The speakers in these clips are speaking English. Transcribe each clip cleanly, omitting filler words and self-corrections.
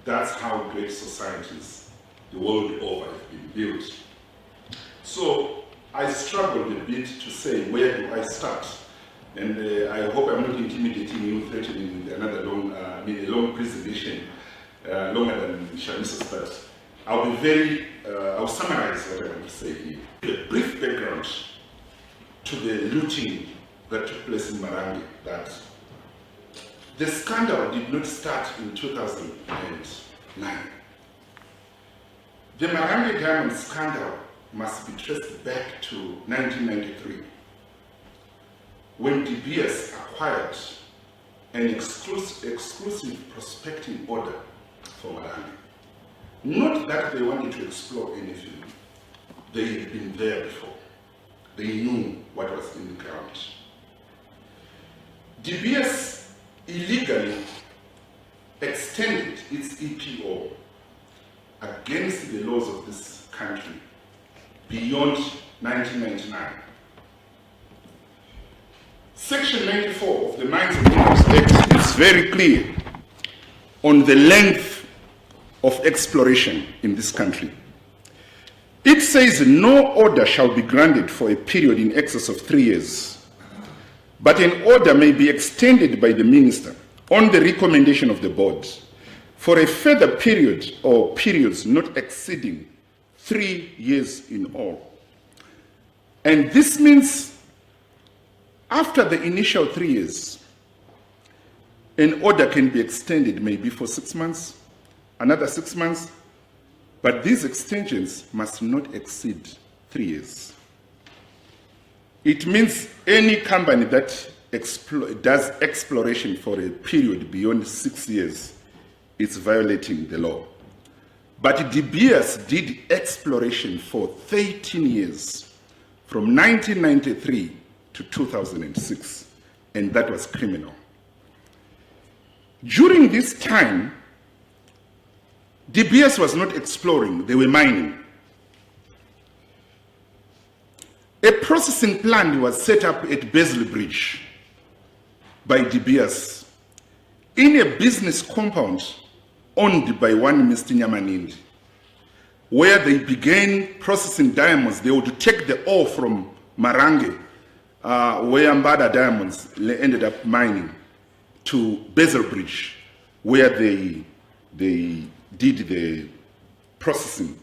That's how great societies the world over have been built. So I struggled a bit to say, where do I start? And I hope I'm not intimidating you, threatening with another long presentation, longer than Shamisa's, but I'll summarize what I want to say here. A brief background to the looting that took place in Marange, that the scandal did not start in 2009. The Marange diamond scandal must be traced back to 1993, when De Beers acquired an exclusive prospecting order for Marange. Not that they wanted to explore anything. They had been there before. They knew what was in the ground. De Beers illegally extended its EPO against the laws of this country beyond 1999. Section 94 of the Mines and Minerals Act is very clear on the length of exploration in this country. It says no order shall be granted for a period in excess of 3 years, but an order may be extended by the minister on the recommendation of the board for a further period or periods not exceeding 3 years in all. And this means after the initial 3 years, an order can be extended maybe for 6 months, another 6 months, but these extensions must not exceed 3 years. It means any company that does exploration for a period beyond 6 years is violating the law. But De Beers did exploration for 13 years, from 1993 to 2006, and that was criminal. During this time, De Beers was not exploring, they were mining. A processing plant was set up at Basil Bridge by De Beers in a business compound owned by one Mr. Nyamanindi, where they began processing diamonds. They would take the ore from Marange, where Mbada Diamonds ended up mining, to Basil Bridge, where they did the processing.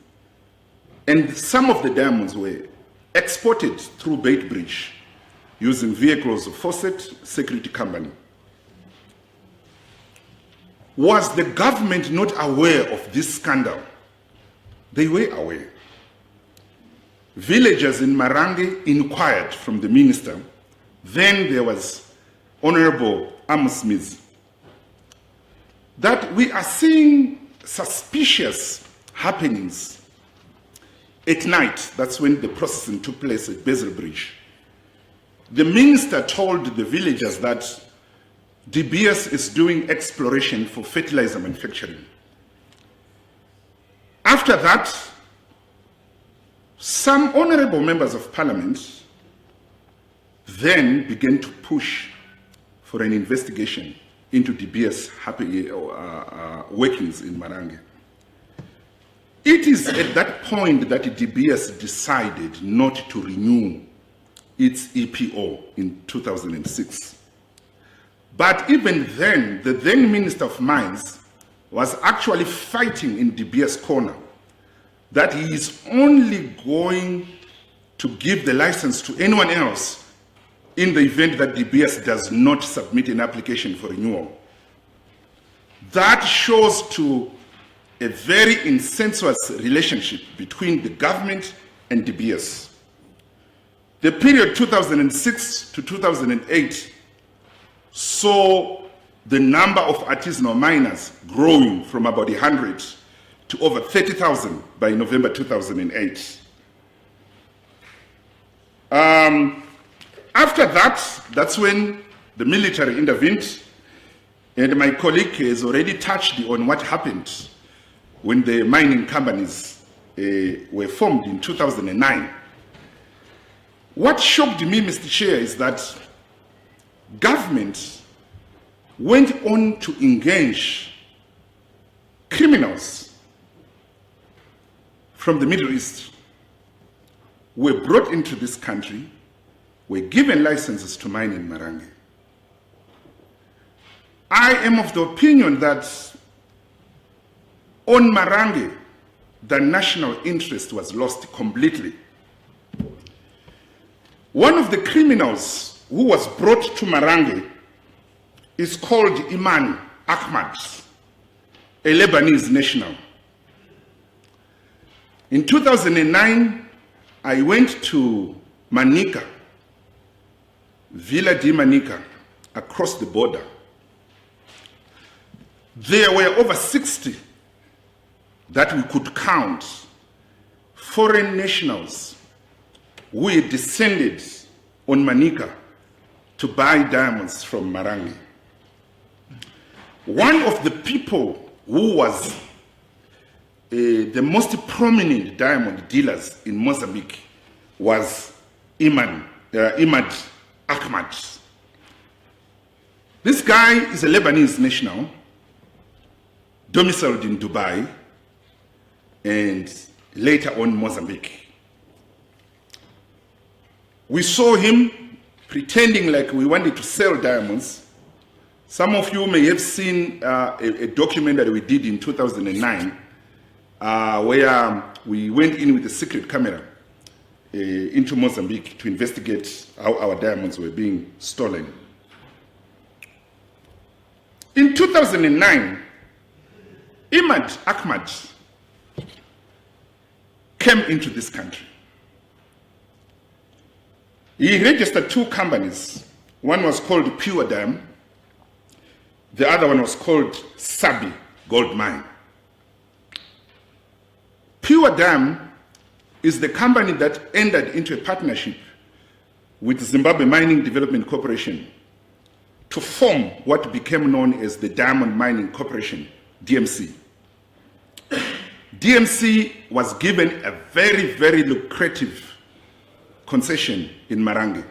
And some of the diamonds were exported through Bait Bridge using vehicles of Fawcett Security Company. Was the government not aware of this scandal? They were aware. Villagers in Marange inquired from the minister. Then there was Honorable Amos Smith, that we are seeing suspicious happenings at night. That's when the processing took place at Basil Bridge. The minister told the villagers that De Beers is doing exploration for fertilizer manufacturing. After that, some honorable members of parliament then began to push for an investigation into De Beers' workings in Marange. It is at that point that De Beers decided not to renew its EPO in 2006. But even then, the then Minister of Mines was actually fighting in De Beers' corner that he is only going to give the license to anyone else in the event that De Beers does not submit an application for renewal. That shows to a very incestuous relationship between the government and De Beers. The period 2006 to 2008 saw the number of artisanal miners growing from about 100 to over 30,000 by November 2008. After that, that's when the military intervened, and my colleague has already touched on what happened when the mining companies were formed in 2009. What shocked me, Mr. Chair, is that government went on to engage criminals from the Middle East were brought into this country, were given licenses to mine in Marange. I am of the opinion that on Marange, the national interest was lost completely. One of the criminals who was brought to Marange is called Iman Ahmad, a Lebanese national. In 2009, I went to Manica, Villa di Manica, across the border. There were over 60 that we could count, foreign nationals who had descended on Manica to buy diamonds from Marange. One of the people who was the most prominent diamond dealers in Mozambique was Imad Ahmad. This guy is a Lebanese national, domiciled in Dubai, and later on Mozambique. We saw him pretending like we wanted to sell diamonds. Some of you may have seen a document that we did in 2009 where we went in with a secret camera into Mozambique to investigate how our diamonds were being stolen. In 2009, Imad Ahmad came into this country. He registered 2 companies. One was called Pure Dam. The other one was called Sabi Gold Mine. Pure Dam is the company that entered into a partnership with Zimbabwe Mining Development Corporation to form what became known as the Diamond Mining Corporation, DMC. DMC was given a very, very lucrative concession in Marange.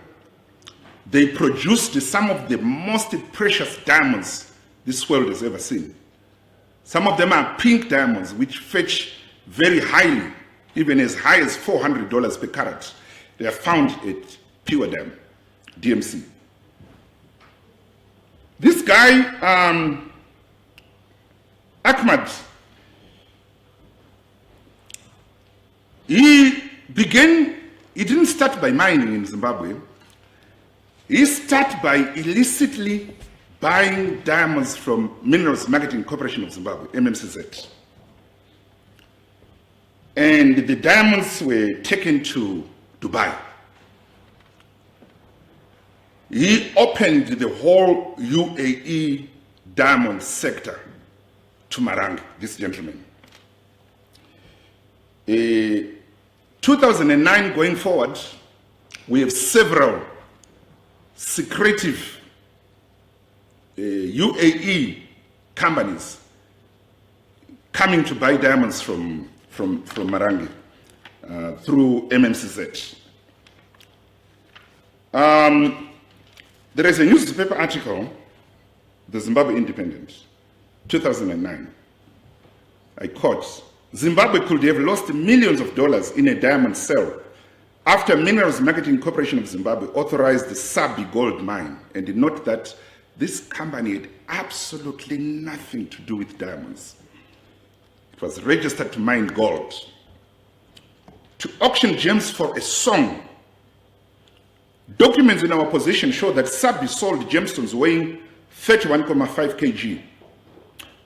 They produced some of the most precious diamonds this world has ever seen. Some of them are pink diamonds, which fetch very highly, even as high as $400 per carat. They are found at Pure Dam, DMC. This guy, Ahmad, he didn't start by mining in Zimbabwe. He started by illicitly buying diamonds from Minerals Marketing Corporation of Zimbabwe, MMCZ. And the diamonds were taken to Dubai. He opened the whole UAE diamond sector to Marange, this gentleman. 2009 going forward, we have several secretive UAE companies coming to buy diamonds from Marange through MMCZ. There is a newspaper article, the Zimbabwe Independent, 2009. I quote, "Zimbabwe could have lost millions of dollars in a diamond sale after Minerals Marketing Corporation of Zimbabwe authorized the Sabi gold mine," and note that this company had absolutely nothing to do with diamonds. It was registered to mine gold. To auction gems for a song. Documents in our possession show that Sabi sold gemstones weighing 31.5 kg,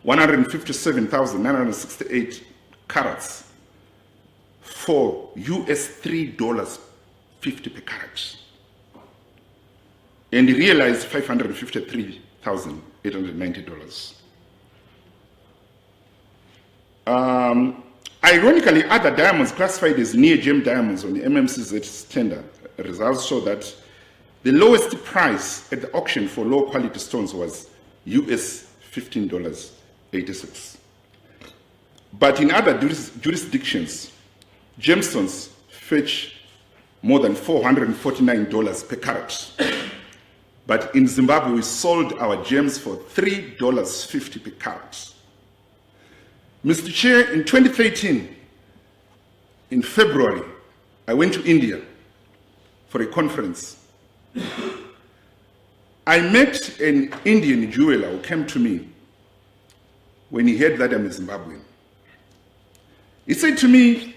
157,968 carats, for US $3.50 per carat. And he realized $553,890. Ironically, other diamonds classified as near gem diamonds on the MMCZ tender results show that the lowest price at the auction for low quality stones was US $15.86. But in other jurisdictions, gemstones fetch more than $449 per carat. But in Zimbabwe, we sold our gems for $3.50 per carat. Mr. Chair, in 2013, in February, I went to India for a conference. I met an Indian jeweler who came to me when he heard that I'm a Zimbabwean. He said to me,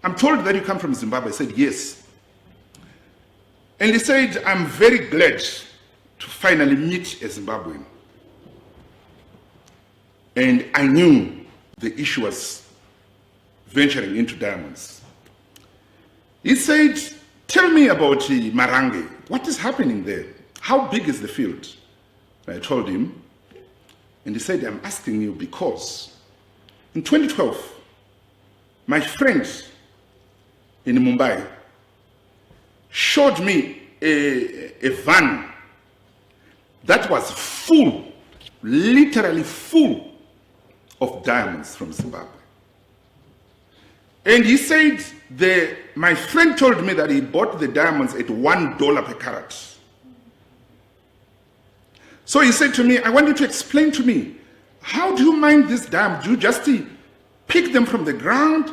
"I'm told that you come from Zimbabwe." I said, "Yes." And he said, "I'm very glad to finally meet a Zimbabwean." And I knew the issue was venturing into diamonds. He said, "Tell me about Marange. What is happening there? How big is the field?" And I told him, and he said, "I'm asking you because in 2012, my friend in Mumbai showed me a van that was full, literally full of diamonds from Zimbabwe. And he said, my friend told me that he bought the diamonds at $1 per carat. So he said to me, "I want you to explain to me, how do you mine these diamonds? Do you just pick them from the ground?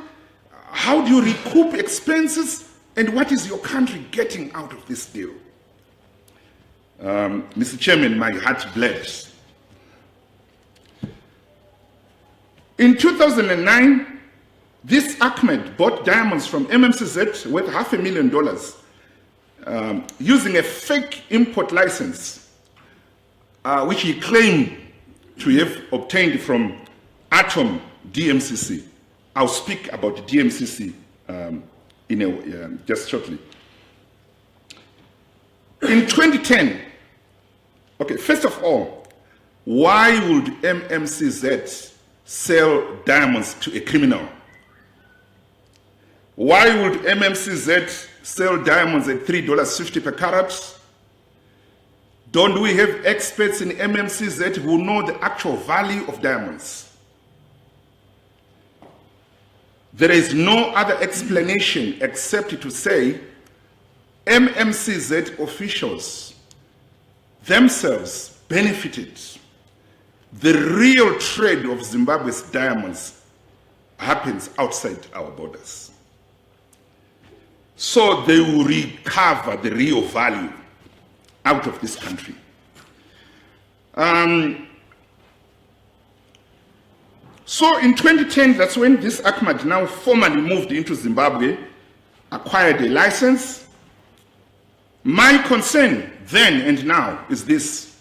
How do you recoup expenses? And what is your country getting out of this deal?" Mr. Chairman, my heart bled. In 2009, this Ahmed bought diamonds from MMCZ worth $500,000 using a fake import license, which he claimed to have obtained from Atom DMCC. I'll speak about DMCC just shortly. In 2010, okay, first of all, why would MMCZ sell diamonds to a criminal? Why would MMCZ sell diamonds at $3.50 per carat? Don't we have experts in MMCZ who know the actual value of diamonds? There is no other explanation except to say MMCZ officials themselves benefited. The real trade of Zimbabwe's diamonds happens outside our borders. So they will recover the real value out of this country. So in 2010, that's when this Ahmed now formally moved into Zimbabwe, acquired a license. My concern then and now is this: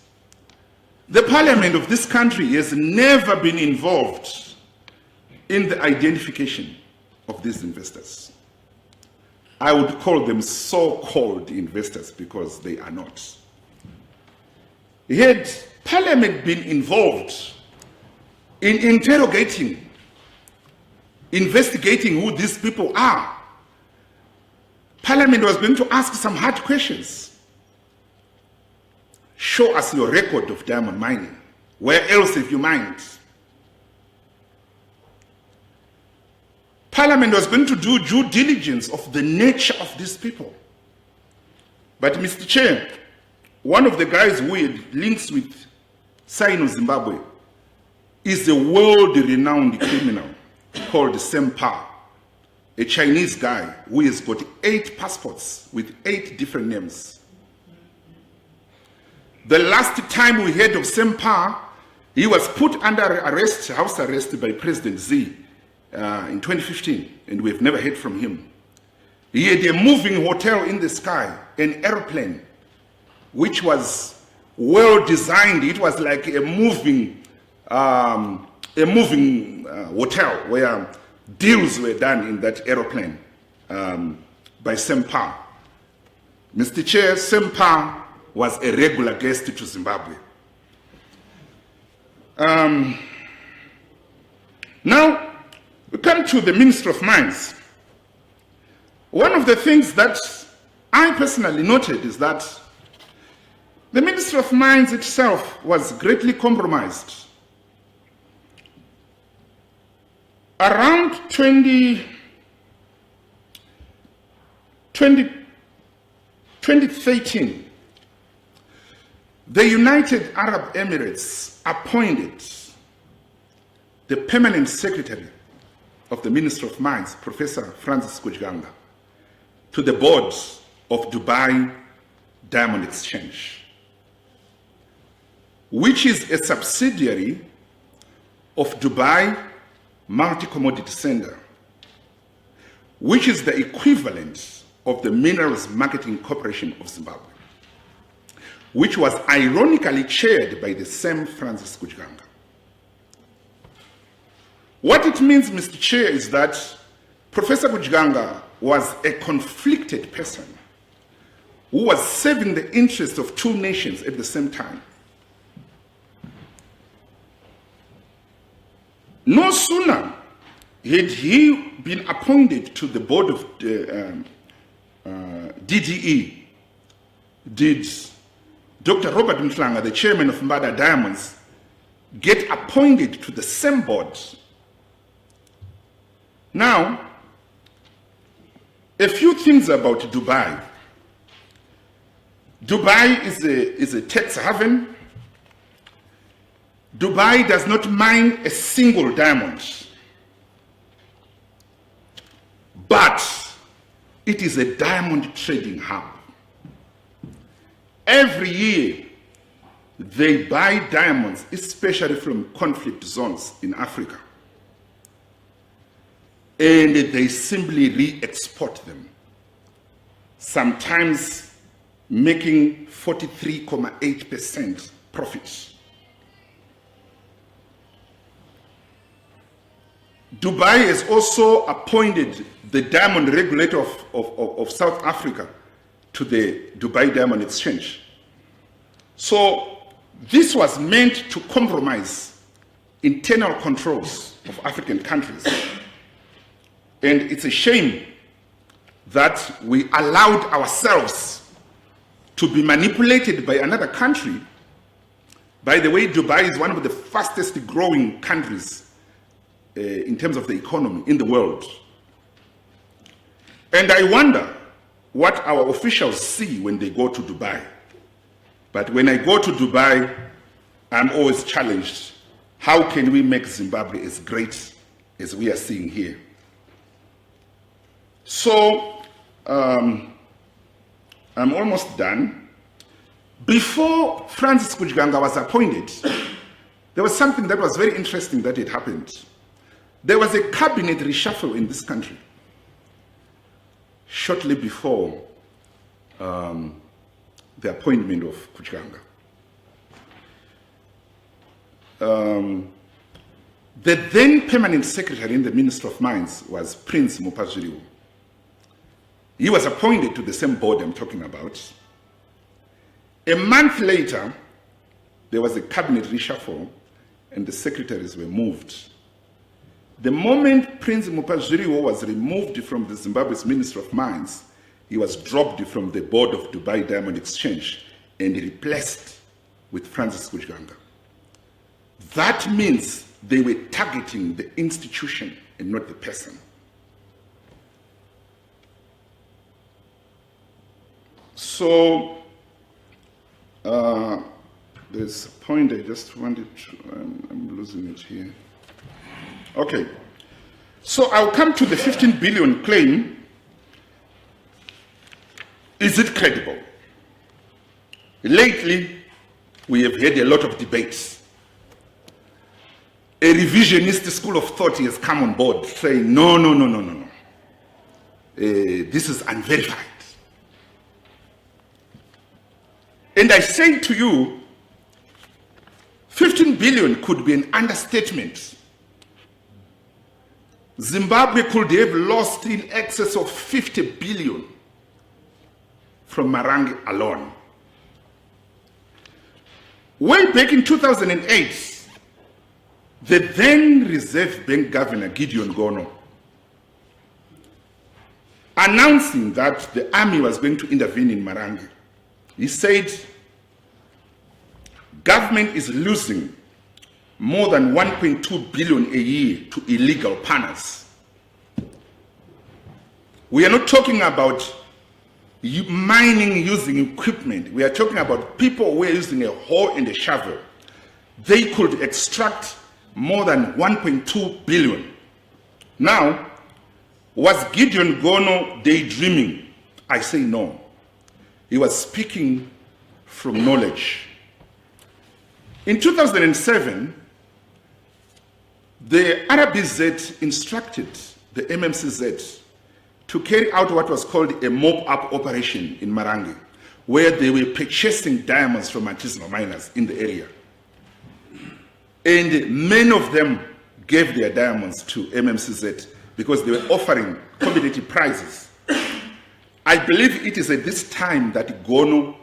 the parliament of this country has never been involved in the identification of these investors. I would call them so-called investors because they are not. Had parliament been involved in interrogating, investigating who these people are, parliament was going to ask some hard questions. Show us your record of diamond mining. Where else have you mined? Parliament was going to do due diligence of the nature of these people. But Mr. Chair, one of the guys who had links with Sino Zimbabwe is a world-renowned criminal called Sempa, a Chinese guy who has got 8 passports with 8 different names. The last time we heard of Sempa, he was put under arrest, house arrest by President Xi in 2015, and we've never heard from him. He had a moving hotel in the sky, an airplane, which was well designed. It was like a moving hotel where deals were done in that aeroplane by Sempa. Mr. Chair, Sempa was a regular guest to Zimbabwe. Now, we come to the Minister of Mines. One of the things that I personally noted is that the Ministry of Mines itself was greatly compromised. Around 2013, the United Arab Emirates appointed the permanent secretary of the Ministry of Mines, Professor Francis Kujganga, to the board of Dubai Diamond Exchange, which is a subsidiary of Dubai Multi-Commodity Center, which is the equivalent of the Minerals Marketing Corporation of Zimbabwe, which was ironically chaired by the same Francis Kujganga. What it means, Mr. Chair, is that Professor Kujganga was a conflicted person who was serving the interests of two nations at the same time. No sooner had he been appointed to the board of DDE did Dr. Robert Mhlanga, the chairman of Mbada Diamonds, get appointed to the same board. Now, a few things about Dubai. Dubai is a tax haven. Dubai does not mine a single diamond, but it is a diamond trading hub. Every year, they buy diamonds, especially from conflict zones in Africa, and they simply re-export them, sometimes making 43.8% profits. Dubai has also appointed the diamond regulator of South Africa to the Dubai Diamond Exchange. So this was meant to compromise internal controls of African countries. And it's a shame that we allowed ourselves to be manipulated by another country. By the way, Dubai is one of the fastest growing countries in terms of the economy in the world. And I wonder what our officials see when they go to Dubai. But when I go to Dubai, I'm always challenged. How can we make Zimbabwe as great as we are seeing here? So, I'm almost done. Before Francis Kujganga was appointed, there was something that was very interesting that had happened. There was a cabinet reshuffle in this country shortly before the appointment of Kujganga. The then permanent secretary in the Ministry of Mines was Prince Mupaziriwo. He was appointed to the same board I'm talking about. A month later, there was a cabinet reshuffle and the secretaries were moved. The moment Prince Mupaziriwo was removed from the Zimbabwe's Ministry of Mines, he was dropped from the board of Dubai Diamond Exchange and replaced with Francis Kujganga. That means they were targeting the institution and not the person. So, there's a point I just wanted to, I'm losing it here. Okay, so I'll come to the 15 billion claim. Is it credible? Lately, we have had a lot of debates. A revisionist school of thought has come on board saying, no. This is unverified. And I say to you, 15 billion could be an understatement. Zimbabwe could have lost in excess of 50 billion from Marange alone. Way back in 2008, the then Reserve Bank Governor, Gideon Gono, announcing that the army was going to intervene in Marange, he said, government is losing more than 1.2 billion a year to illegal partners. We are not talking about mining using equipment. We are talking about people who are using a hoe and a shovel. They could extract more than 1.2 billion. Now, was Gideon Gono daydreaming? I say no. He was speaking from knowledge. In 2007, the RBZ instructed the MMCZ to carry out what was called a mop-up operation in Marange, where they were purchasing diamonds from artisanal miners in the area. And many of them gave their diamonds to MMCZ because they were offering competitive prices. I believe it is at this time that Gono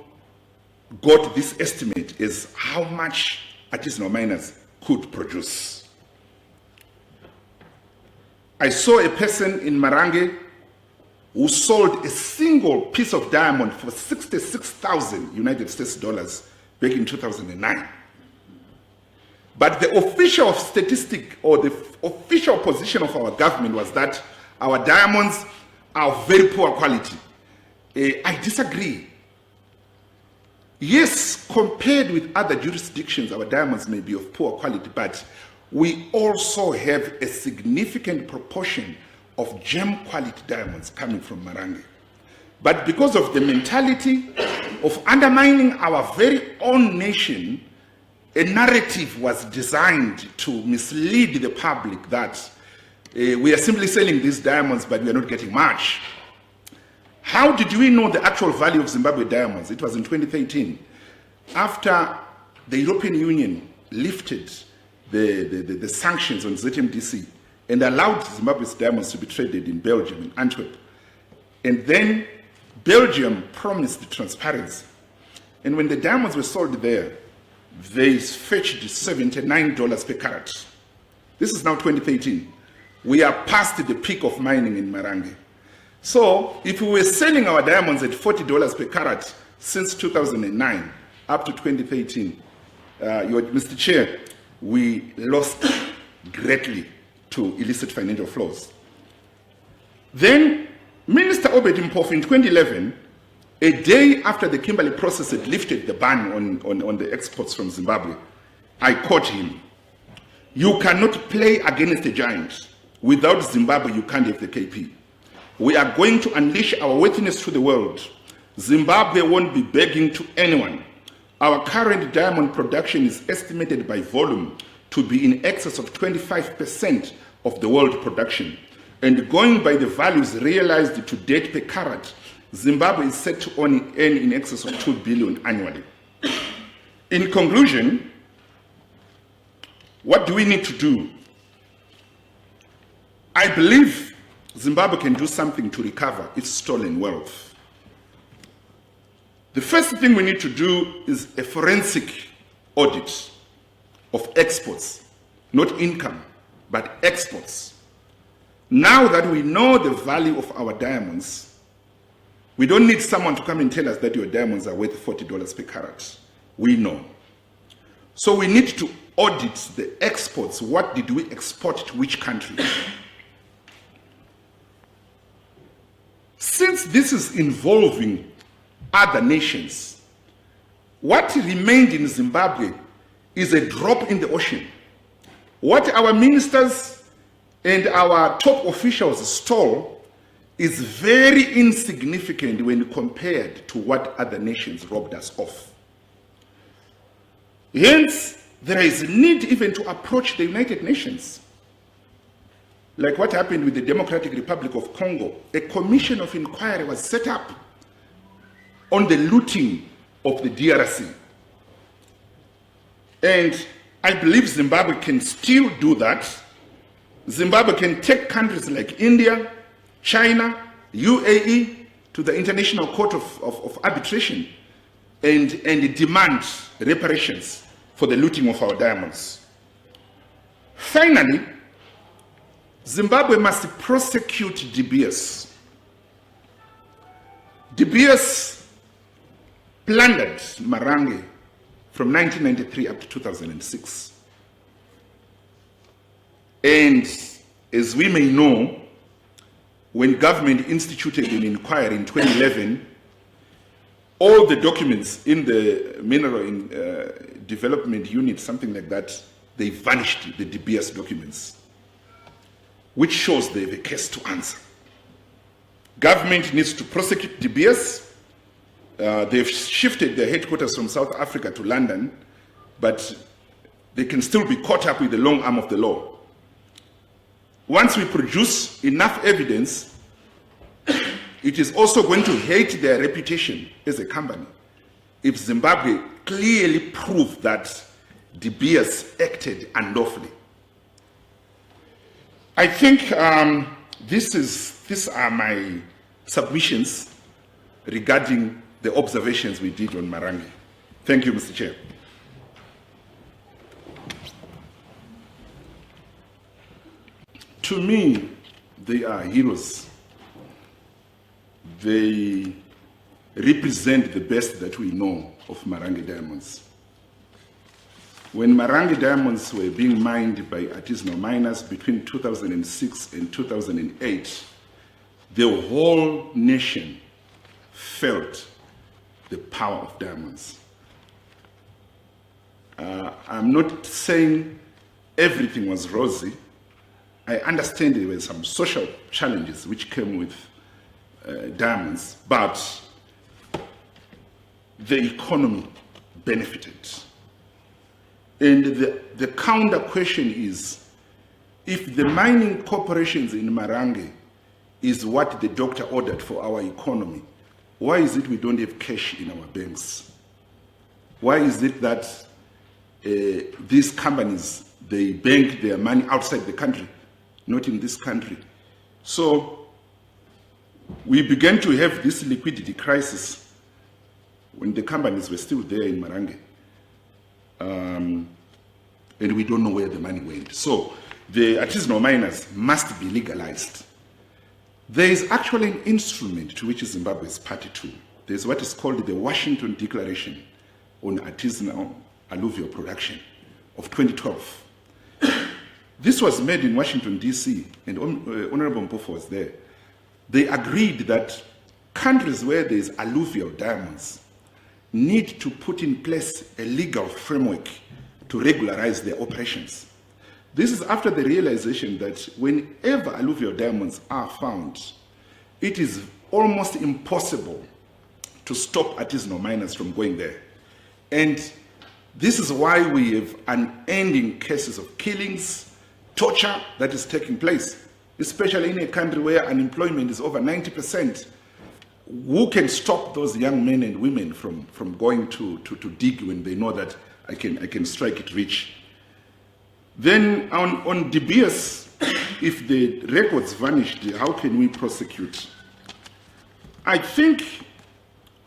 got this estimate as how much artisanal miners could produce. I saw a person in Marange who sold a single piece of diamond for 66,000 United States dollars back in 2009. But the official statistic or the official position of our government was that our diamonds are of very poor quality. I disagree. Yes, compared with other jurisdictions, our diamonds may be of poor quality, but we also have a significant proportion of gem quality diamonds coming from Marange. But because of the mentality of undermining our very own nation, a narrative was designed to mislead the public that we are simply selling these diamonds, but we are not getting much. How did we know the actual value of Zimbabwe diamonds? It was in 2013, after the European Union lifted the sanctions on ZMDC and allowed Zimbabwe's diamonds to be traded in Belgium, in Antwerp. And then Belgium promised transparency. And when the diamonds were sold there, they fetched $79 per carat. This is now 2013. We are past the peak of mining in Marange. So if we were selling our diamonds at $40 per carat since 2009 up to 2013, Mr. Chair, we lost greatly to illicit financial flows. Then Minister Obed Mpofu in 2011, a day after the Kimberley process had lifted the ban on the exports from Zimbabwe, I quote him, "You cannot play against a giant. Without Zimbabwe, you can't have the KP. We are going to unleash our worthiness to the world. Zimbabwe won't be begging to anyone. Our current diamond production is estimated by volume to be in excess of 25% of the world production. And going by the values realized to date per carat, Zimbabwe is set to earn in excess of 2 billion annually." In conclusion, what do we need to do? I believe Zimbabwe can do something to recover its stolen wealth. The first thing we need to do is a forensic audit of exports, not income, but exports. Now that we know the value of our diamonds, we don't need someone to come and tell us that your diamonds are worth $40 per carat. We know. So we need to audit the exports. What did we export to which country? Since this is involving other nations, what remained in Zimbabwe is a drop in the ocean. What our ministers and our top officials stole is very insignificant when compared to what other nations robbed us of. Hence, there is a need even to approach the United Nations. Like what happened with the Democratic Republic of Congo, a commission of inquiry was set up on the looting of the DRC. And I believe Zimbabwe can still do that. Zimbabwe can take countries like India, China, UAE to the International Court of Arbitration and demand reparations for the looting of our diamonds. Finally, Zimbabwe must prosecute De Beers. De Beers plundered Marange from 1993 up to 2006. And as we may know, when government instituted an inquiry in 2011, all the documents in the mineral development unit, something like that, they vanished the De Beers documents, which shows they have a case to answer. Government needs to prosecute De Beers. They've shifted their headquarters from South Africa to London, but they can still be caught up with the long arm of the law. Once we produce enough evidence, it is also going to hurt their reputation as a company if Zimbabwe clearly prove that De Beers acted unlawfully. I think these are my submissions regarding the observations we did on Marange. Thank you, Mr. Chair. To me, they are heroes. They represent the best that we know of Marange diamonds. When Marange diamonds were being mined by artisanal miners between 2006 and 2008, the whole nation felt the power of diamonds. I'm not saying everything was rosy. I understand there were some social challenges which came with diamonds, but the economy benefited. And the counter question is, if the mining corporations in Marange is what the doctor ordered for our economy, why is it we don't have cash in our banks? Why is it that these companies, they bank their money outside the country, not in this country? So we began to have this liquidity crisis when the companies were still there in Marange. And we don't know where the money went. So the artisanal miners must be legalized. There is actually an instrument to which Zimbabwe is party to. There's what is called the Washington Declaration on Artisanal Alluvial Production of 2012. This was made in Washington, D.C., and Honorable Mpofu was there. They agreed that countries where there's alluvial diamonds need to put in place a legal framework to regularize their operations. This is after the realization that whenever alluvial diamonds are found, it is almost impossible to stop artisanal miners from going there. And this is why we have unending cases of killings, torture that is taking place, especially in a country where unemployment is over 90%. Who can stop those young men and women from going to dig when they know that I can strike it rich? Then on De Beers, if the records vanished, how can we prosecute? I think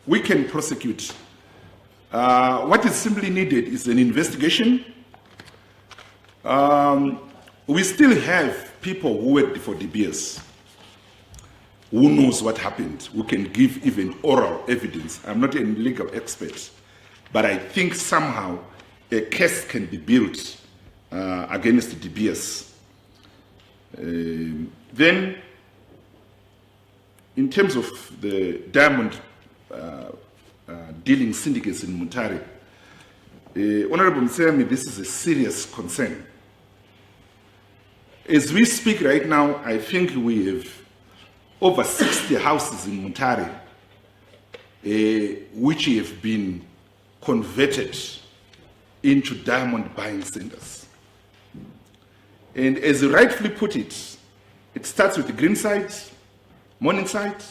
we can prosecute. What is simply needed is an investigation. We still have people who worked for De Beers, who knows what happened, who can give even oral evidence. I'm not a legal expert, but I think somehow a case can be built against De Beers. Then, in terms of the diamond dealing syndicates in Mutare, Honorable Msemi, this is a serious concern. As we speak right now, I think we have over 60 houses in Mutare which have been converted into diamond buying centers. And as you rightfully put it, it starts with the Greenside, Morningside,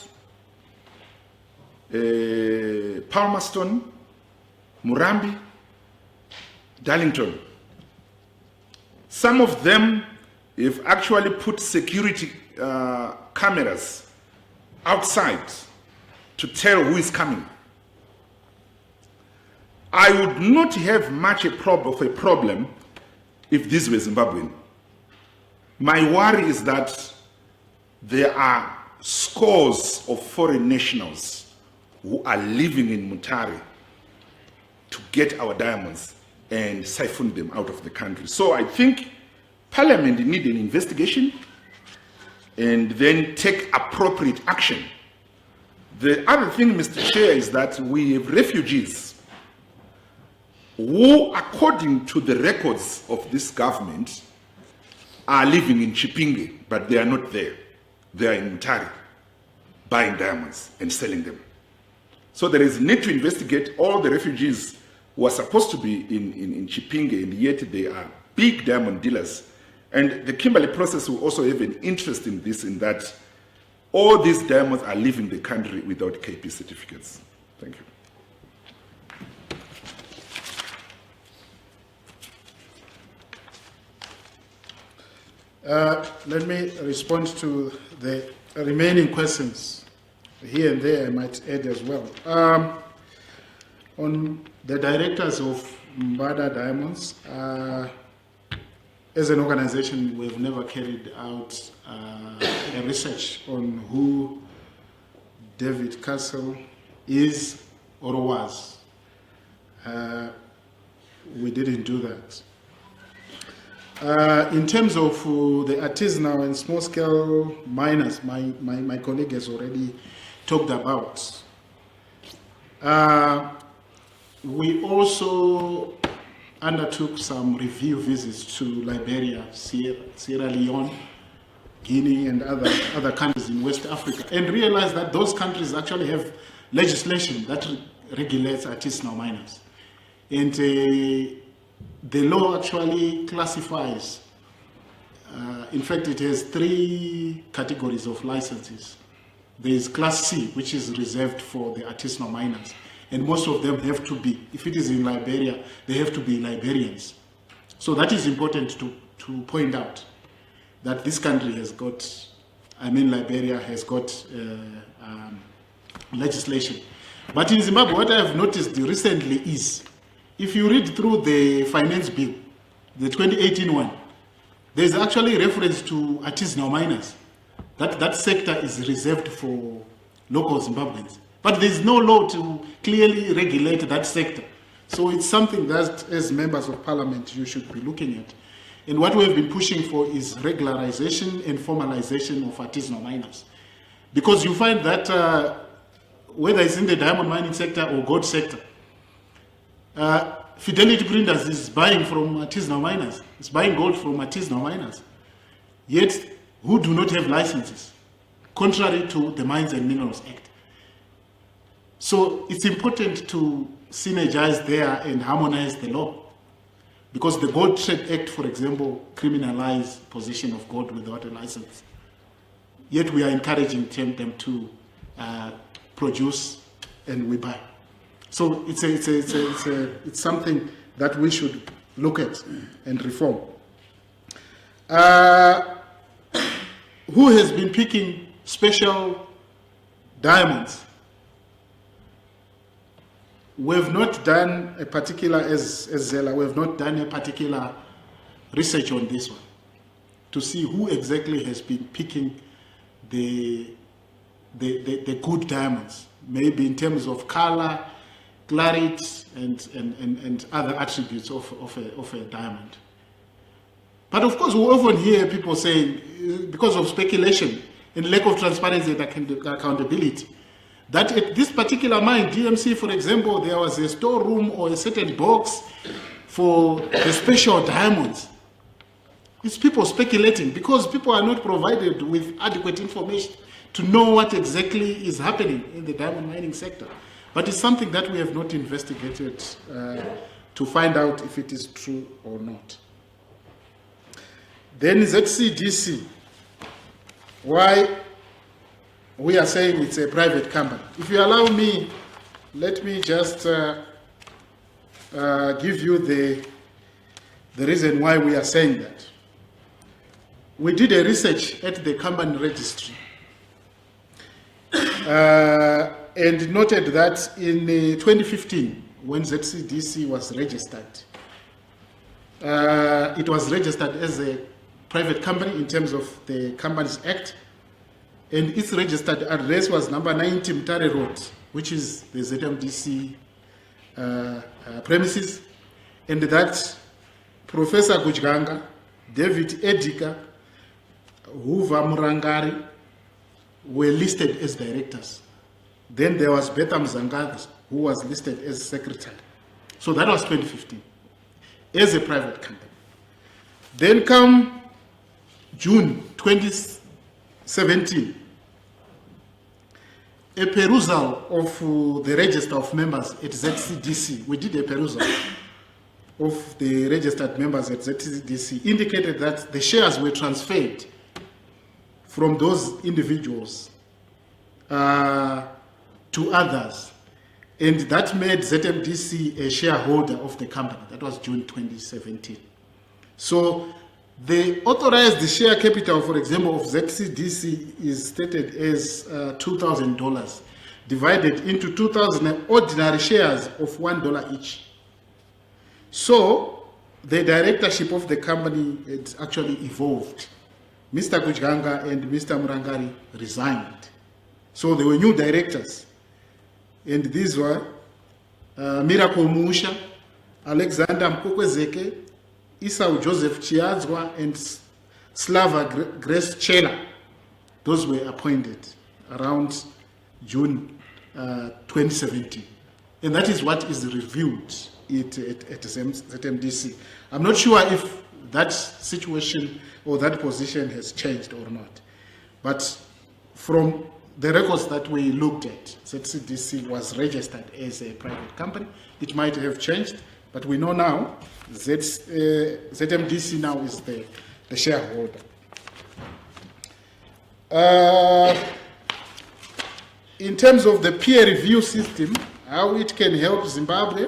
Palmerston, Murambi, Darlington. Some of them have actually put security cameras outside to tell who is coming. I would not have much of a problem if this were Zimbabwean. My worry is that there are scores of foreign nationals who are living in Mutare to get our diamonds and siphon them out of the country. So I think Parliament needs an investigation and then take appropriate action. The other thing, Mr. Chair, is that we have refugees who, according to the records of this government, are living in Chipinge, but they are not there. They are in Mutare, buying diamonds and selling them. So there is need to investigate all the refugees who are supposed to be in Chipinge, and yet they are big diamond dealers. And the Kimberley process will also have an interest in this, in that all these diamonds are leaving the country without KP certificates. Thank you. Let me respond to the remaining questions. Here and there I might add as well. On the directors of Mbada Diamonds, as an organization, we've never carried out a research on who David Castle is or was. We didn't do that. In terms of the artisanal and small-scale miners, my colleague has already talked about. We also undertook some review visits to Liberia, Sierra Leone, Guinea, and other countries in West Africa, and realized that those countries actually have legislation that regulates artisanal miners. And the law actually classifies, in fact, it has 3 categories of licenses. There is Class C, which is reserved for the artisanal miners. And most of them have to be, if it is in Liberia, they have to be Liberians. So that is important to point out, that this country has got, Liberia has got legislation. But in Zimbabwe, what I have noticed recently is, if you read through the finance bill, the 2018 one, there's actually reference to artisanal miners. That sector is reserved for local Zimbabweans. But there's no law to clearly regulate that sector. So it's something that, as members of parliament, you should be looking at. And what we've been pushing for is regularization and formalization of artisanal miners. Because you find that whether it's in the diamond mining sector or gold sector, Fidelity Printers is buying from artisanal miners. It's buying gold from artisanal miners. Yet, who do not have licenses, contrary to the Mines and Minerals Act. So it's important to synergize there and harmonize the law. Because the Gold Trade Act, for example, criminalizes possession of gold without a license. Yet we are encouraging them to produce and we buy. So it's something that we should look at and reform. Who has been picking special diamonds? We've not done a particular, as Zela, we've not done a particular research on this one to see who exactly has been picking the good diamonds, maybe in terms of color, clarity, and other attributes of a diamond. But of course, we often hear people saying, because of speculation and lack of transparency and accountability, that at this particular mine, DMC, for example, there was a storeroom or a certain box for the special diamonds. It's people speculating because people are not provided with adequate information to know what exactly is happening in the diamond mining sector. But it's something that we have not investigated to find out if it is true or not. Then ZCDC, why we are saying it's a private company. If you allow me, let me just give you the reason why we are saying that. We did a research at the company registry and noted that in 2015, when ZCDC was registered, it was registered as a private company in terms of the Companies Act, and its registered address was number 90 Mutare Road, which is the ZMDC premises, and that Professor Gujganga, David Edika, Huva Murangari were listed as directors. Then there was Betham Zangadas, who was listed as secretary. So that was 2015, as a private company. Then come June 2017, a perusal of the register of members at ZCDC. We did a perusal of the registered members at ZCDC, indicated that the shares were transferred from those individuals to others, and that made ZMDC a shareholder of the company. That was June 2017. So the authorized share capital, for example, of ZCDC is stated as $2,000, divided into 2,000 ordinary shares of $1 each. So the directorship of the company had actually evolved. Mr. Kujganga and Mr. Murangari resigned. So there were new directors. And these were Miracle Musha, Alexander Mkokwezeke, Esau Joseph Chiadzwa, and Slava Grace Chela. Those were appointed around June 2017. And that is what is reviewed at ZMDC. I'm not sure if that situation or that position has changed or not. But from the records that we looked at, ZCDC was registered as a private company. It might have changed, but we know now ZMDC now is the shareholder. In terms of the peer review system, how it can help Zimbabwe,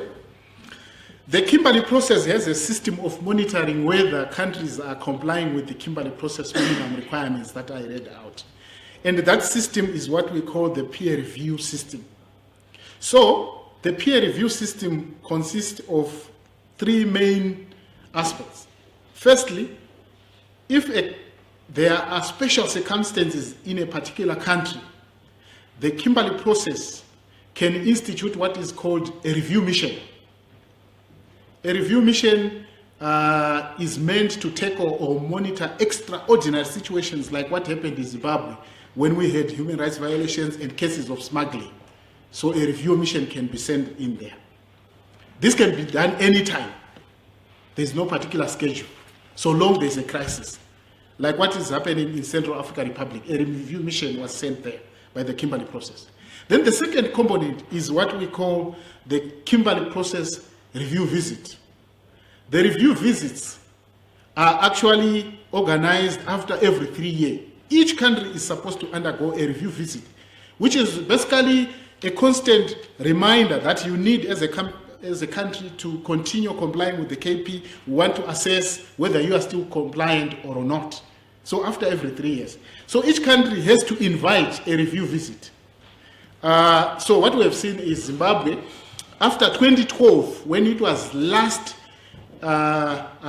the Kimberley process has a system of monitoring whether countries are complying with the Kimberley process minimum requirements that I read out. And that system is what we call the peer review system. So the peer review system consists of three main aspects. Firstly, if there are special circumstances in a particular country, the Kimberley process can institute what is called a review mission. A review mission is meant to tackle or monitor extraordinary situations like what happened in Zimbabwe when we had human rights violations and cases of smuggling. So a review mission can be sent in there. This can be done anytime. There's no particular schedule, so long there's a crisis. Like what is happening in Central African Republic, a review mission was sent there by the Kimberley process. Then the second component is what we call the Kimberley process review visit. The review visits are actually organized after every 3 years. Each country is supposed to undergo a review visit, which is basically a constant reminder that you need as a country to continue complying with the KP. We want to assess whether you are still compliant or not. So after every 3 years. So each country has to invite a review visit. So what we have seen is Zimbabwe, after 2012, when it was last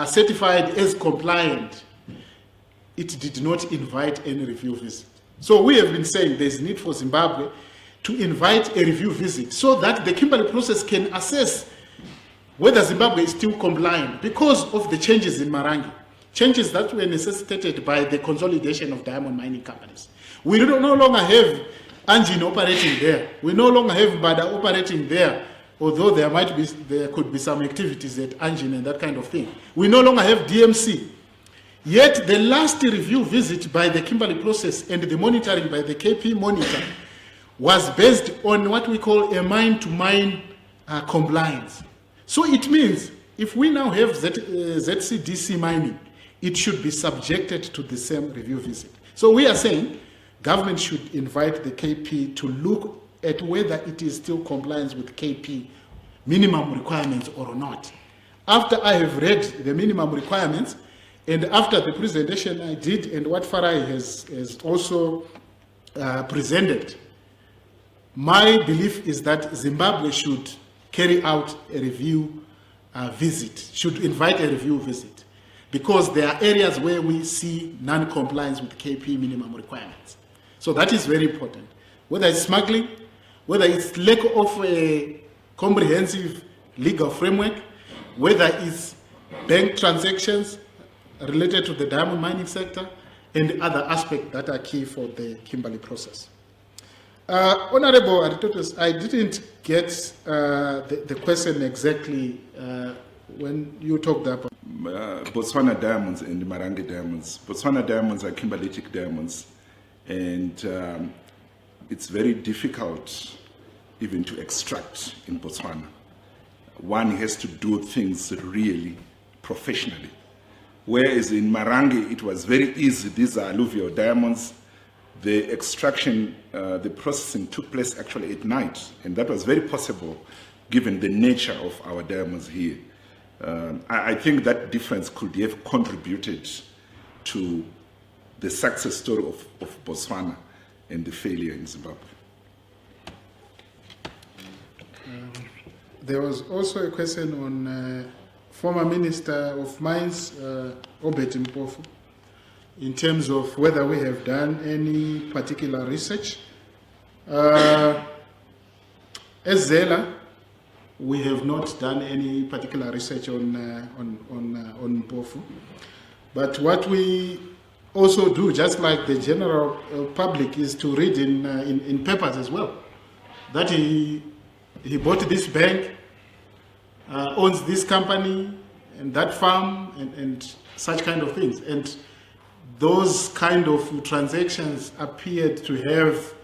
certified as compliant, it did not invite any review visit. So we have been saying there's need for Zimbabwe to invite a review visit so that the Kimberley process can assess whether Zimbabwe is still compliant because of the changes in Marange, changes that were necessitated by the consolidation of diamond mining companies. We no longer have Engine operating there. We no longer have Bada operating there, although there could be some activities at Engine and that kind of thing. We no longer have DMC. Yet the last review visit by the Kimberley process and the monitoring by the KP monitor was based on what we call a mine-to-mine compliance. So it means if we now have ZCDC mining, it should be subjected to the same review visit. So we are saying government should invite the KP to look at whether it is still compliant with KP minimum requirements or not. After I have read the minimum requirements, and after the presentation I did and what Farai has also presented, my belief is that Zimbabwe should carry out a review visit, should invite a review visit, because there are areas where we see non-compliance with KP minimum requirements. So that is very important. Whether it's smuggling, whether it's lack of a comprehensive legal framework, whether it's bank transactions related to the diamond mining sector, and other aspects that are key for the Kimberley process. Honorable Aristoteles, I didn't get the question exactly when you talked about. Botswana diamonds and Marange diamonds. Botswana diamonds are kimberlitic diamonds, and it's very difficult even to extract in Botswana. One has to do things really professionally. Whereas in Marange, it was very easy. These are alluvial diamonds. The extraction, the processing took place actually at night, and that was very possible given the nature of our diamonds here. I think that difference could have contributed to the success story of Botswana and the failure in Zimbabwe. There was also a question on former Minister of Mines, Obert Mpofu, in terms of whether we have done any particular research. As Zela, we have not done any particular research on Mpofu. But what we also do, just like the general public, is to read in papers as well, that he bought this bank, owns this company, and that farm, and such kind of things. And those kind of transactions appeared to have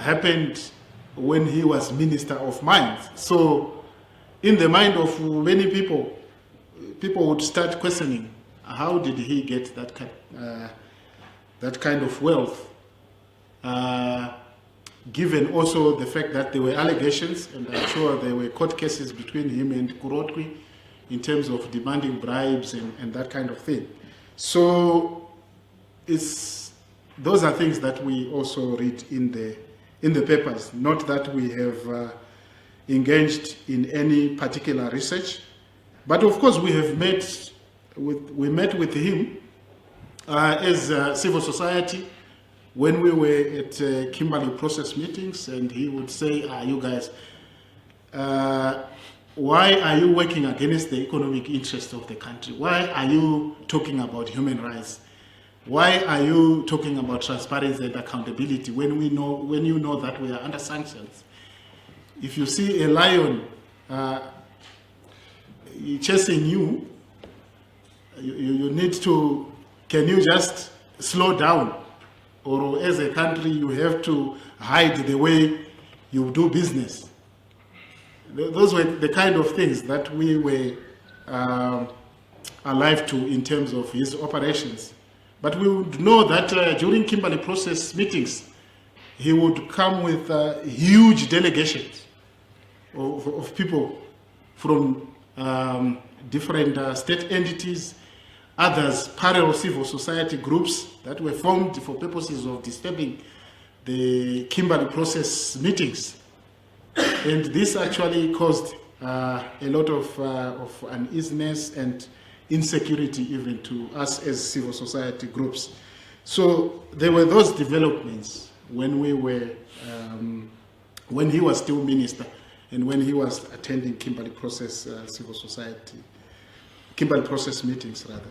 happened when he was Minister of Mines. So in the mind of many people, people would start questioning, how did he get that kind of wealth? Given also the fact that there were allegations, and I'm sure there were court cases between him and Kurotwi in terms of demanding bribes and that kind of thing. So those are things that we also read in the papers, not that we have engaged in any particular research. But of course we met with him as civil society when we were at Kimberley process meetings, and he would say, you guys, why are you working against the economic interests of the country? Why are you talking about human rights? Why are you talking about transparency and accountability when you know that we are under sanctions? If you see a lion chasing you, you need to, can you just slow down? Or as a country, you have to hide the way you do business. Those were the kind of things that we were alive to in terms of his operations. But we would know that during Kimberley process meetings, he would come with huge delegations of people from different state entities, others parallel civil society groups that were formed for purposes of disturbing the Kimberley process meetings. And this actually caused a lot of uneasiness and insecurity even to us as civil society groups. So there were those developments when we were, when he was still minister and when he was attending Kimberley process civil society, Kimberley process meetings rather.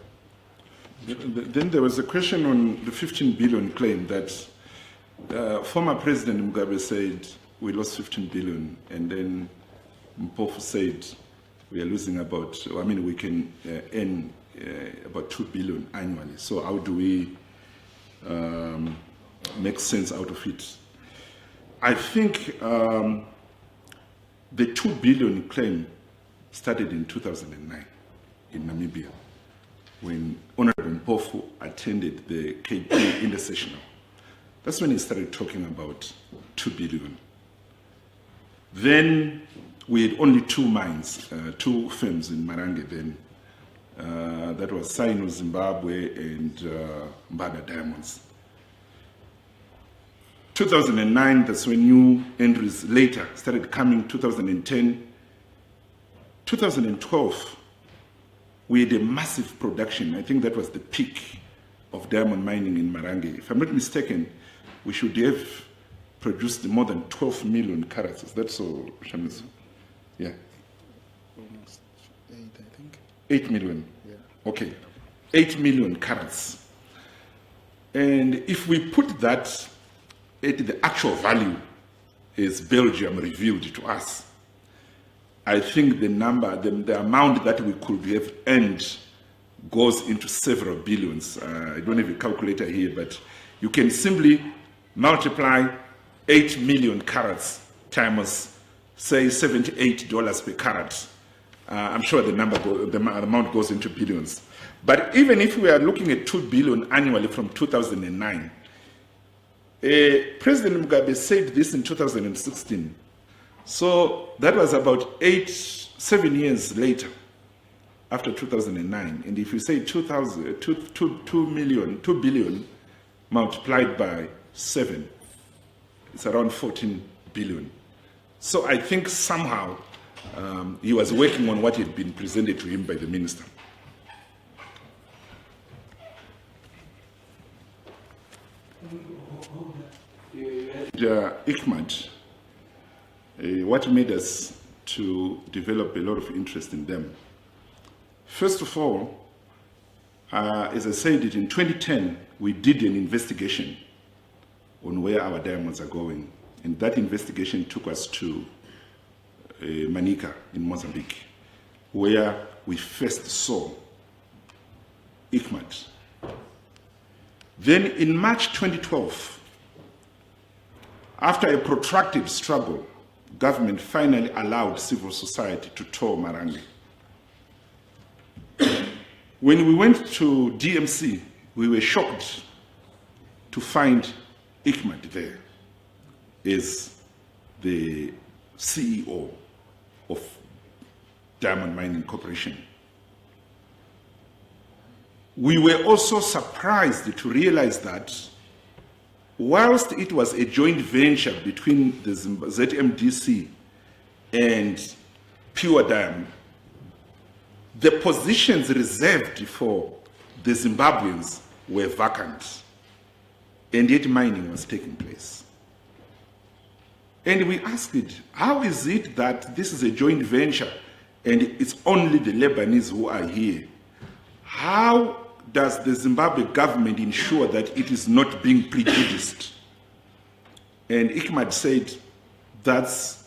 Then there was a question on the 15 billion claim that former President Mugabe said we lost 15 billion, and then Mpofu said we are losing about, I mean, we can earn about 2 billion annually. So how do we make sense out of it? I think the 2 billion claim started in 2009 in Namibia, when Honorable Mpofu attended the KP intersessional. That's when he started talking about 2 billion. Then we had only 2 mines, 2 firms in Marange then. That was Sino Zimbabwe and Mbaga Diamonds. 2009, that's when new entries later started coming, 2010. 2012, we had a massive production. I think that was the peak of diamond mining in Marange. If I'm not mistaken, we should have produced more than 12 million carats. Is that so, Shamizu? Yeah. Almost 8, I think. 8 million? Yeah. Okay. 8 million carats. And if we put that at the actual value as Belgium revealed to us, I think the number, the amount that we could have earned goes into several billions. I don't have a calculator here, but you can simply multiply 8 million carats times, say, $78 per carat. I'm sure the amount goes into billions. But even if we are looking at 2 billion annually from 2009, President Mugabe said this in 2016. So that was about 7 years later, after 2009. And if you say 2 billion multiplied by 7, it's around 14 billion. So I think somehow he was working on what had been presented to him by the minister. ICMAD, what made us to develop a lot of interest in them? First of all, as I said it, in 2010, we did an investigation on where our diamonds are going. And that investigation took us to Manica in Mozambique, where we first saw ICMAD. Then in March 2012, after a protracted struggle, government finally allowed civil society to tour Marange. When we went to DMC, we were shocked to find ICMAD there as the CEO of Diamond Mining Corporation. We were also surprised to realize that whilst it was a joint venture between the ZMDC and Pure Diamond, the positions reserved for the Zimbabweans were vacant, and yet mining was taking place. And we asked, how is it that this is a joint venture and it's only the Lebanese who are here? How does the Zimbabwe government ensure that it is not being prejudiced? And ICMAD said, that's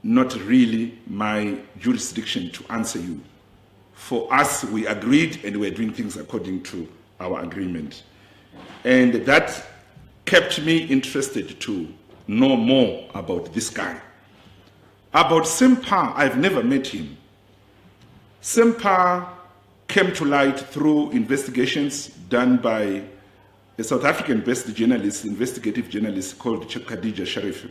not really my jurisdiction to answer you. For us, we agreed and we're doing things according to our agreement. And that kept me interested to know more about this guy. About Sempa, I've never met him. Sempa came to light through investigations done by a South African-based journalist, investigative journalist called Khadija Sharif.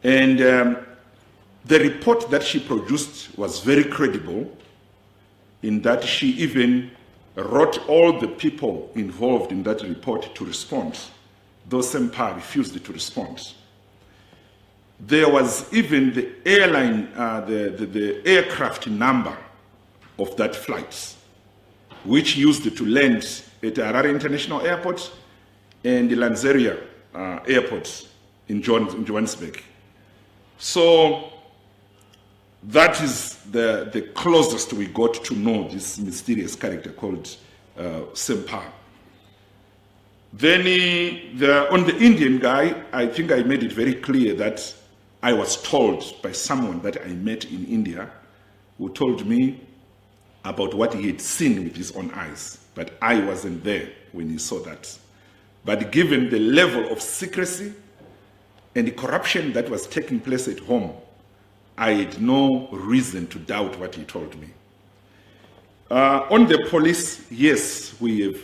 And the report that she produced was very credible in that she even wrote all the people involved in that report to respond, though Sempa refused to respond. There was even the airline, the aircraft number of that flight, which used to land at Harare International Airport and the Lanseria Airport in Johannesburg. So that is the closest we got to know this mysterious character called Sempa. Then on the Indian guy, I think I made it very clear that I was told by someone that I met in India who told me about what he had seen with his own eyes, but I wasn't there when he saw that. But given the level of secrecy and the corruption that was taking place at home, I had no reason to doubt what he told me. On the police, yes, we have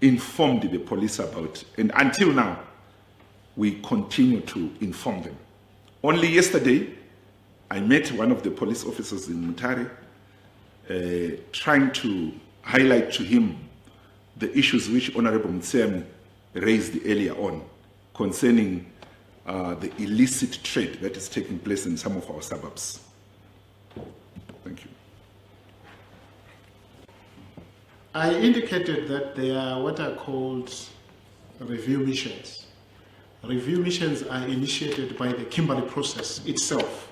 informed the police about, and until now, we continue to inform them. Only yesterday, I met one of the police officers in Mutare, trying to highlight to him the issues which Honorable Mtsemi raised earlier on concerning the illicit trade that is taking place in some of our suburbs. Thank you. I indicated that there are what are called review missions. Review missions are initiated by the Kimberley process itself,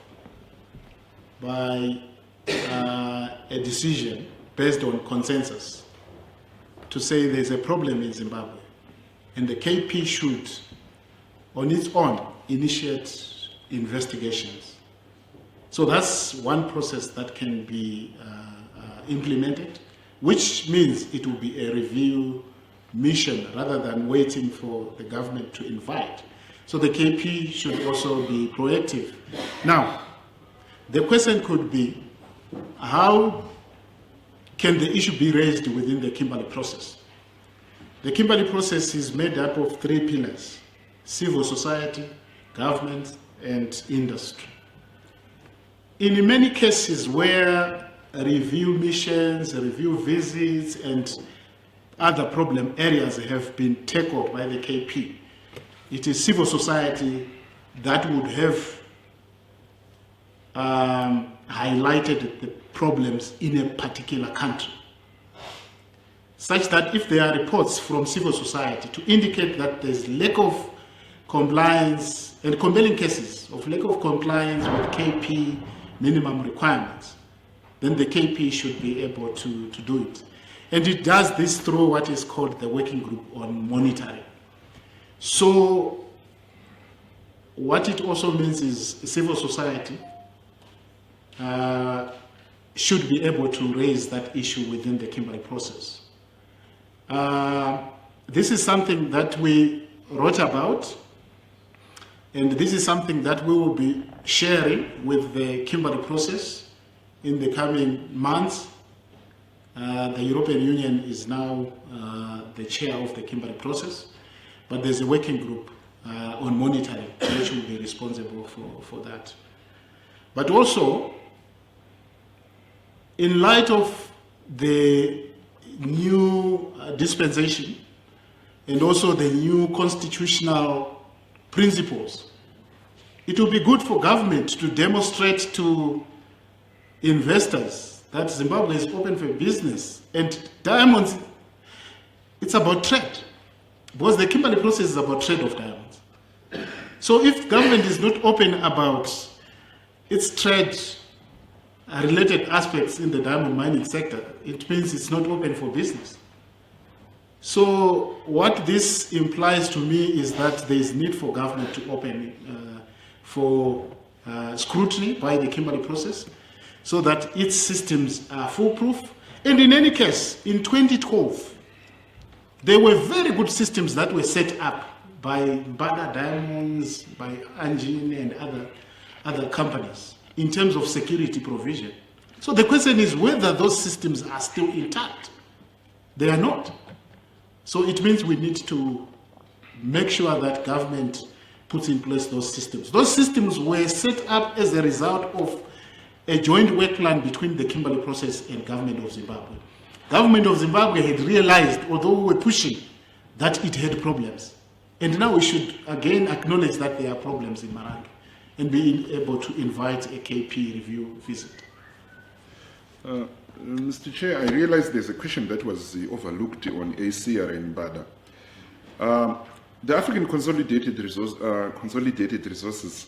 by a decision based on consensus to say there's a problem in Zimbabwe and the KP should, on its own, initiate investigations. So that's one process that can be implemented, which means it will be a review mission rather than waiting for the government to invite. So the KP should also be proactive. Now, the question could be, how can the issue be raised within the Kimberley process? The Kimberley process is made up of 3 pillars: civil society, government, and industry. In many cases where review missions, review visits, and other problem areas have been tackled by the KP, it is civil society that would have highlighted the problems in a particular country, such that if there are reports from civil society to indicate that there's lack of compliance and compelling cases of lack of compliance with KP minimum requirements, then the KP should be able to do it. And it does this through what is called the working group on monitoring. So what it also means is civil society should be able to raise that issue within the Kimberley process. This is something that we wrote about, and this is something that we will be sharing with the Kimberley process in the coming months. The European Union is now the chair of the Kimberley process, but there's a working group on monitoring which will be responsible for that. But also, in light of the new dispensation and also the new constitutional principles, it will be good for government to demonstrate to investors that Zimbabwe is open for business, and diamonds, it's about trade, because the Kimberley process is about trade of diamonds. So if government is not open about its trade related aspects in the diamond mining sector, it means it's not open for business. So what this implies to me is that there is need for government to open for scrutiny by the Kimberley process, so that its systems are foolproof. And in any case, in 2012, there were very good systems that were set up by Mbaga Diamonds, by Angin and other companies in terms of security provision. So the question is whether those systems are still intact. They are not. So it means we need to make sure that government puts in place those systems. Those systems were set up as a result of a joint work plan between the Kimberley process and government of Zimbabwe. Government of Zimbabwe had realized, although we were pushing, that it had problems. And now we should again acknowledge that there are problems in Marange and be able to invite a KP review visit. Mr. Chair, I realize there's a question that was overlooked on ACR and BADA. The African Consolidated Resources,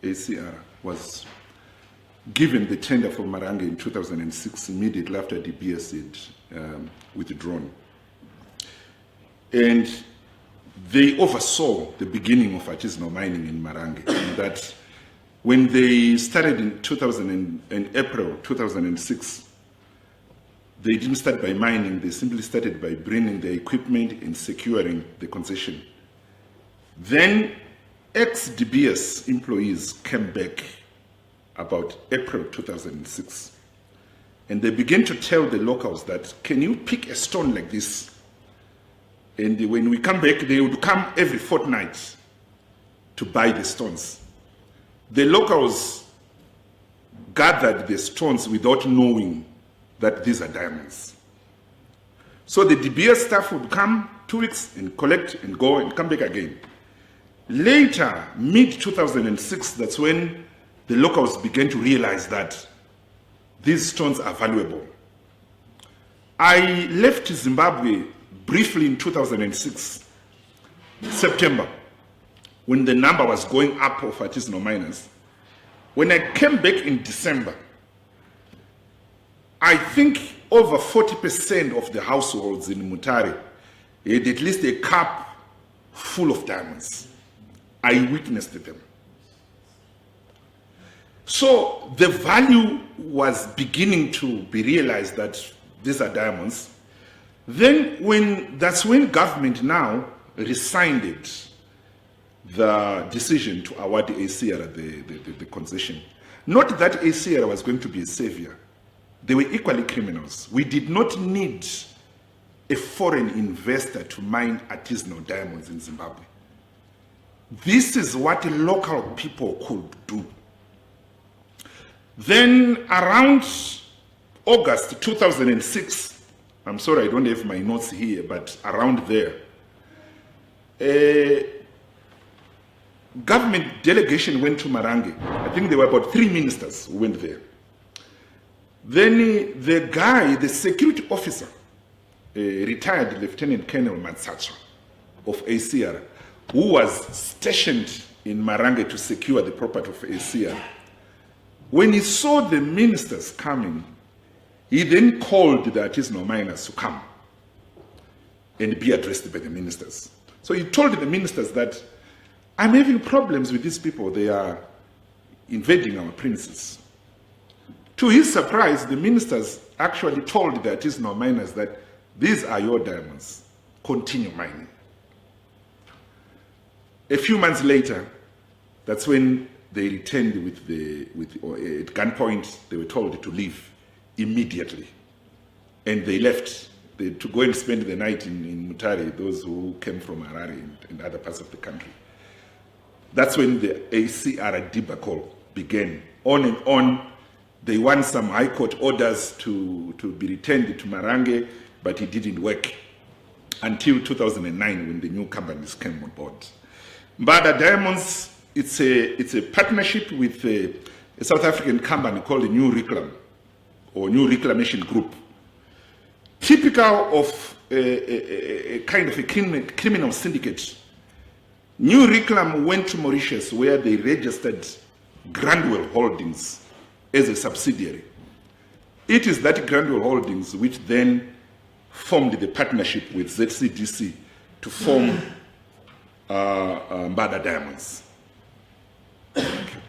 ACR, was given the tender for Marange in 2006, immediately after DBS had withdrawn. And they oversaw the beginning of artisanal mining in Marange. In that when they started in April 2006, they didn't start by mining, they simply started by bringing the equipment and securing the concession. Then ex-DBS employees came back about April 2006. And they began to tell the locals that, can you pick a stone like this? And when we come back, they would come every fortnight to buy the stones. The locals gathered the stones without knowing that these are diamonds. So the DBS staff would come 2 weeks and collect and go and come back again. Later, mid-2006, that's when the locals began to realize that these stones are valuable. I left Zimbabwe briefly in 2006, September, when the number was going up of artisanal miners. When I came back in December, I think over 40% of the households in Mutare had at least a cup full of diamonds. I witnessed them. So the value was beginning to be realized that these are diamonds. Then that's when government now rescinded the decision to award ACR the concession. Not that ACR was going to be a savior. They were equally criminals. We did not need a foreign investor to mine artisanal diamonds in Zimbabwe. This is what local people could do. Then around August 2006, I'm sorry I don't have my notes here, but around there, a government delegation went to Marange. I think there were about 3 ministers who went there. Then the guy, the security officer, retired Lieutenant Colonel Matsatsa of ACR, who was stationed in Marange to secure the property of ACR. When he saw the ministers coming, he then called the artisanal miners to come and be addressed by the ministers. So he told the ministers that, I'm having problems with these people. They are invading our premises. To his surprise, the ministers actually told the artisanal miners that these are your diamonds. Continue mining. A few months later, that's when they returned at gunpoint. They were told to leave immediately. And they left to go and spend the night in Mutare, those who came from Harare and other parts of the country. That's when the ACR debacle began. On and on, they won some high court orders to be returned to Marange, but it didn't work until 2009 when the new companies came on board. Mbada Diamonds, it's a partnership with a South African company called the New Reclam, or New Reclamation Group. Typical of a kind of a criminal syndicate. New Reclam went to Mauritius where they registered Grandwell Holdings as a subsidiary. It is that Grandwell Holdings which then formed the partnership with ZCDC to form Mbada Diamonds. Thank you.